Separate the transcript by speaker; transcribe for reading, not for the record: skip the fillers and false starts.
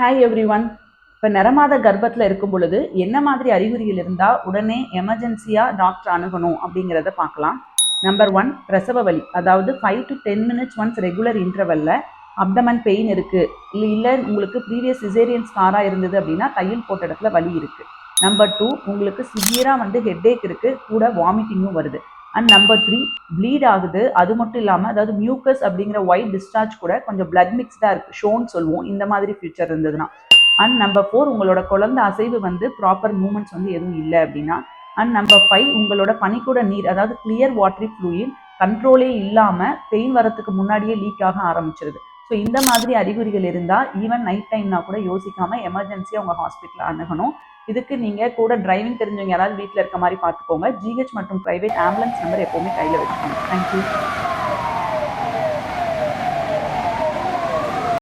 Speaker 1: Hi every one. இப்போ நிறமாத கர்ப்பத்தில் இருக்கும் பொழுது என்ன மாதிரி அறிகுறிகள் இருந்தால் உடனே எமர்ஜென்சியாக டாக்டர் அணுகணும் அப்படிங்கிறத பார்க்கலாம். நம்பர் 1, பிரசவ வலி. அதாவது 5 to 10 minutes ஒன்ஸ் ரெகுலர் இன்டர்வலில் அப்டமன் பெயின் இருக்குது, இல்லை உங்களுக்கு ப்ரீவியஸ் சிசேரியன் ஸ்காராக இருந்தது அப்படின்னா தையல் போட்ட இடத்துல வலி இருக்குது. நம்பர் 2, உங்களுக்கு சிவியராக ஹெட்டேக் இருக்குது, கூட வாமிட்டிங்கும் வருது. அண்ட் நம்பர் 3, ப்ளீட் ஆகுது. அது மட்டும் இல்லாமல் அதாவது மியூக்கஸ் அப்படிங்கிற ஒயிட் டிஸ்சார்ஜ் கூட கொஞ்சம் பிளட் மிக்ஸ்டாக இருக்குது, ஷோன்னு சொல்லுவோம், இந்த மாதிரி ஃபியூச்சர் இருந்ததுன்னா. அண்ட் நம்பர் 4, உங்களோட குழந்தை அசைவு ப்ராப்பர் மூமெண்ட்ஸ் எதுவும் இல்லை அப்படின்னா. அண்ட் நம்பர் 5, உங்களோட பனிக்கூட நீர் அதாவது கிளியர் வாட்டரி ஃப்ளூயிட் கண்ட்ரோலே இல்லாமல் பெயின் வரத்துக்கு முன்னாடியே லீக் ஆக ஆரம்பிச்சிருது. ஸோ இந்த மாதிரி அறிகுறிகள் இருந்தால் ஈவன் நைட் டைம்னா கூட யோசிக்காமல் எமர்ஜென்சியாக உங்கள் ஹாஸ்பிட்டலில் அணுகணும். இதுக்கு நீங்கள் கூட டிரைவிங் தெரிஞ்சவங்க யாராவது வீட்டில் இருக்க மாதிரி பார்த்துக்கோங்க. ஜிஹெச் மற்றும் ப்ரைவேட் ஆம்புலன்ஸ் நம்பர் எப்போவுமே கையில் வச்சுக்கோங்க. தேங்க்யூ.